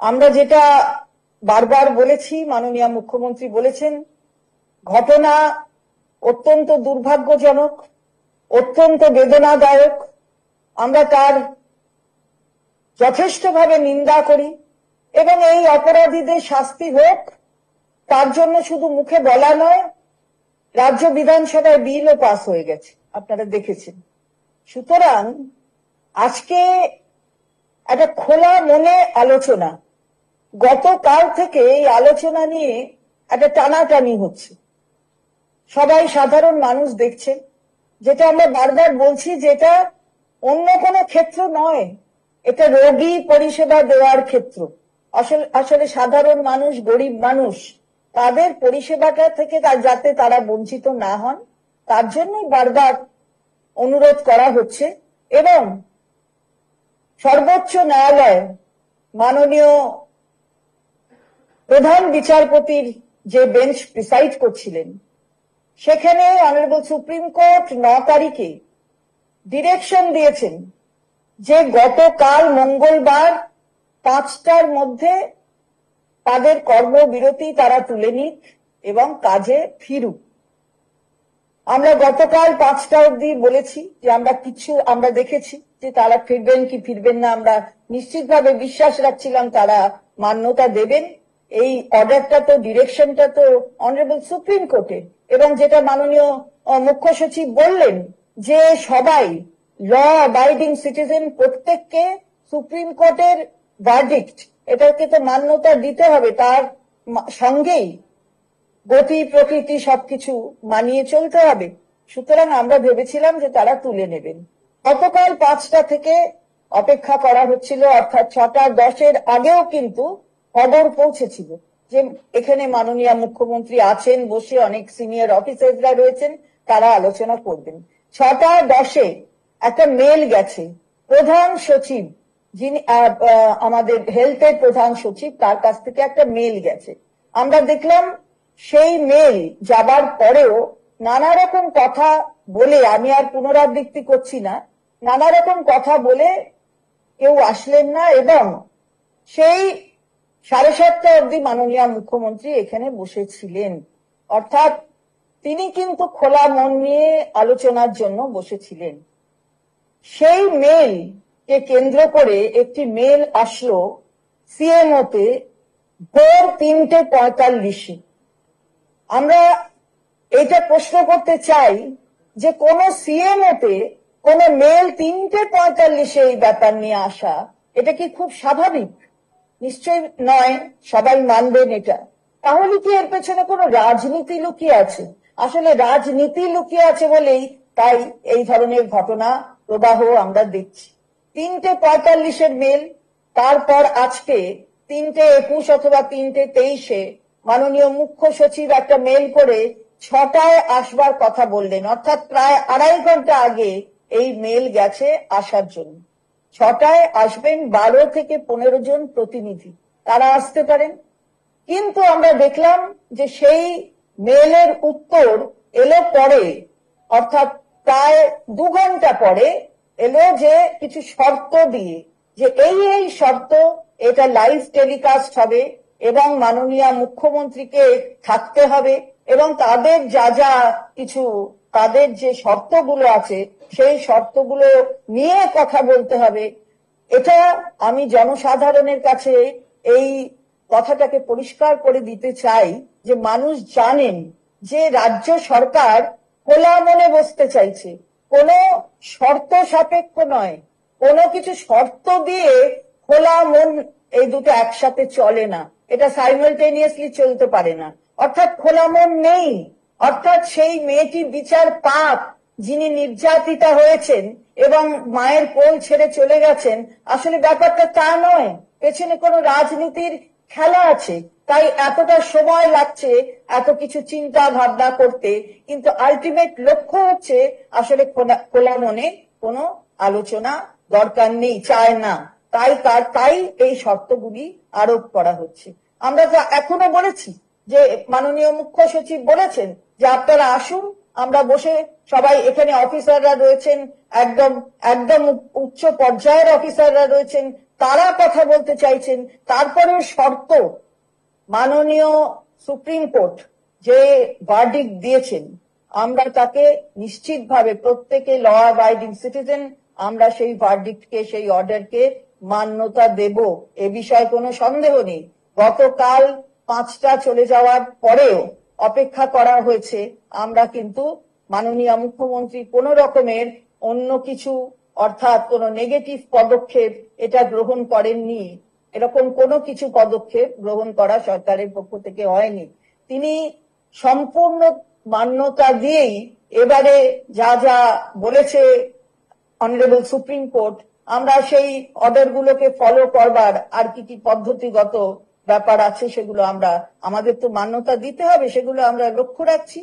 আমরা যেটা বারবার বলেছি, মাননীয় মুখ্যমন্ত্রী বলেছেন, ঘটনা অত্যন্ত দুর্ভাগ্যজনক, অত্যন্ত বেদনাদায়ক। আমরা তার যথেষ্টভাবে নিন্দা করি এবং এই অপরাধীদের শাস্তি হোক, তার জন্য শুধু মুখে বলা নয়, রাজ্য বিধানসভায় বিলও পাস হয়ে গেছে, আপনারা দেখেছেন। সুতরাং আজকে একটা খোলা মনে আলোচনা, গতকাল থেকে এই আলোচনা নিয়ে একটা টানাটানি হচ্ছে, সবাই সাধারণ মানুষ দেখছেন। যেটা আমরা বারবার বলছি, যেটা অন্য কোনো ক্ষেত্র নয়, এটা রোগী পরিষেবা দেওয়ার ক্ষেত্র। আসলে সাধারণ মানুষ, গরিব মানুষ, তাদের পরিষেবাটা থেকে যাতে তারা বঞ্চিত না হন, তার জন্যই বারবার অনুরোধ করা হচ্ছে। এবং সর্বোচ্চ ন্যায়ালয় মাননীয় প্রধান বিচারপতির যে বেঞ্চ প্রিসাইড করছিলেন, সেখানে অনারেবল সুপ্রিম কোর্ট 9 তারিখে ডিরেকশন দিয়েছেন যে গতকাল মঙ্গলবার 5টার মধ্যে তাদের কর্মবিরতি তারা তুলে নিক এবং কাজে ফিরুক। আমরা গতকাল 5টা অবধি বলেছি যে আমরা দেখেছি যে তারা ফিরবেন কি ফিরবেন না। আমরা নিশ্চিতভাবে বিশ্বাস রাখছিলাম তারা মান্যতা দেবেন। এই অর্ডারটা তো, ডিরেকশনটা তো অনারেবল সুপ্রিম কোর্টের। এবং যেটা মাননীয় মুখ্য সচিব বললেন যে সবাই ল অ্যাবাইডিং সিটিজেন, প্রত্যেককে সুপ্রিম কোর্টের ভার্ডিক্ট এটাকে তো মান্যতা দিতে হবে, তার সঙ্গেই গতি প্রকৃতি সবকিছু মানিয়ে চলতে হবে। সুতরাং আমরা ভেবেছিলাম যে তারা তুলে নেবেন। গতকাল 5টা থেকে অপেক্ষা করা হচ্ছিল, অর্থাৎ 6:10 আগেও কিন্তু খবর পৌঁছেছিল যে এখানে মাননীয় মুখ্যমন্ত্রী আছেন, বসে অনেক সিনিয়র অফিসাররা রয়েছেন, তারা আলোচনা করবেন। 6:10 একটা মেল গেছে প্রধান সচিব, যিনি আমাদের হেলথের প্রধান সচিব, তার কাছ থেকে একটা মেল গেছে। আমরা দেখলাম সেই মেল যাবার পরেও নানা রকম কথা বলে, আমি আর পুনরাবৃত্তি করছি না, নানা রকম কথা বলে কেউ আসলেন না। এবং সেই 7:30 অবধি মাননীয় মুখ্যমন্ত্রী এখানে বসেছিলেন। অর্থাৎ তিনি কিন্তু খোলা মন নিয়ে আলোচনার জন্য বসেছিলেন। সেই মেল কে কেন্দ্র করে একটি মেল আসলো সিএমওতে ভোর 3:45। আমরা এটা প্রশ্ন করতে চাই যে কোন সিএমওতে কোন মেল 3:45 এই ব্যাপার নিয়ে আসা, এটা কি খুব স্বাভাবিক? নিশ্চয়ই নয়, সবাই মানবেন এটা। তাহলে কি এর পেছনে কোনো রাজনীতি লুকিয়ে আছে? আসলে রাজনীতি লুকিয়ে আছে বলেই তাই এই ধরনের ঘটনা প্রবাহ আমরা দেখছি। 3:45 মেল, তারপর আজকে 3:21 অথবা 3:23 মাননীয় মুখ্য সচিব একটা মেল করে 6টায় আসবার কথা বললেন। অর্থাৎ প্রায় 2.5 ঘন্টা আগে এই মেল গেছে আসার জন্য। 6টায় আসবেন 12 থেকে 15 জন প্রতিনিধি, তারা আসতে পারেন। কিন্তু আমরা দেখলাম যে সেই মেলের উত্তর এলো পরে, অর্থাৎ প্রায় 2 ঘন্টা পরে এলো, যে কিছু শর্ত দিয়ে, যে এই শর্ত, এটা লাইভ টেলিকাস্ট হবে এবং মাননীয় মুখ্যমন্ত্রীকে থাকতে হবে এবং তাদের যা কিছু, তাদের যে শর্তগুলো আছে সেই শর্তগুলো নিয়ে কথা বলতে হবে। এটা আমি জনসাধারণের কাছে এই কথাটাকে পরিষ্কার করে দিতে চাই যে মানুষ জানেন যে রাজ্য সরকার খোলা মনে বসতে চাইছে, কোনো শর্ত সাপেক্ষ নয়। কোনো কিছু শর্ত দিয়ে খোলা মন, এই দুটো একসাথে চলে না, এটা সাইমালটেনিয়াসলি চলতে পারে না। অর্থাৎ খোলা মন নেই, অর্থাৎ সেই মেয়েটি বিচার পাক, যিনি নির্যাতিতা হয়েছেন এবং মায়ের কোল ছেড়ে চলে গেছেন, আসলে ব্যাপারটা তা নয়, পেছনে কোনো রাজনীতির খেলা আছে। তাই এতটা সময় লাগছে এত কিছু চিন্তা ভাবনা করতে, কিন্তু আলটিমেট লক্ষ্য হচ্ছে আসলে খোলা মনে কোনো আলোচনা দরকার নেই, চায় না। তাই এই শর্তগুলি আরোপ করা হচ্ছে। আমরা তো এখনো বলেছি যে মাননীয় মুখ্য সচিব বলেছেন যে আপনারা আসুন, আমরা বসে সবাই, এখানে অফিসাররা রয়েছেন, একদম উচ্চ পর্যায়ের অফিসাররা রয়েছেন, তারা কথা বলতে চাইছেন। তারপরেও শর্ত, মাননীয় সুপ্রিম কোর্ট যে ভার্ডিক্ট দিয়েছেন, আমরা তাকে নিশ্চিতভাবে প্রত্যেকে ল অ্যাবাইডিং সিটিজেন, আমরা সেই ভার্ডিক্টকে, সেই অর্ডারকে মান্যতা দেব, এ বিষয়ে কোনো সন্দেহ নেই। গতকাল 5টা চলে যাওয়ার পরেও অপেক্ষা করা হয়েছে। আমরা কিন্তু মাননীয় মুখ্যমন্ত্রী কোন রকমের অন্য কিছু, অর্থাৎ কোন নেগেটিভ পদক্ষেপ এটা গ্রহণ করেননি। এরকম কোনো কিছু পদক্ষেপ গ্রহণ করা সরকারের পক্ষ থেকে হয়নি। তিনি সম্পূর্ণ মান্যতা দিয়েই এবারে যা যা বলেছে অনারেবল সুপ্রিম কোর্ট, আমরা সেই অর্ডার গুলোকে ফলো করবার আর কি কি পদ্ধতিগত ব্যাপার আছে সেগুলো আমরা, আমাদের তো মান্যতা দিতে হবে, সেগুলো আমরা লক্ষ্য রাখছি।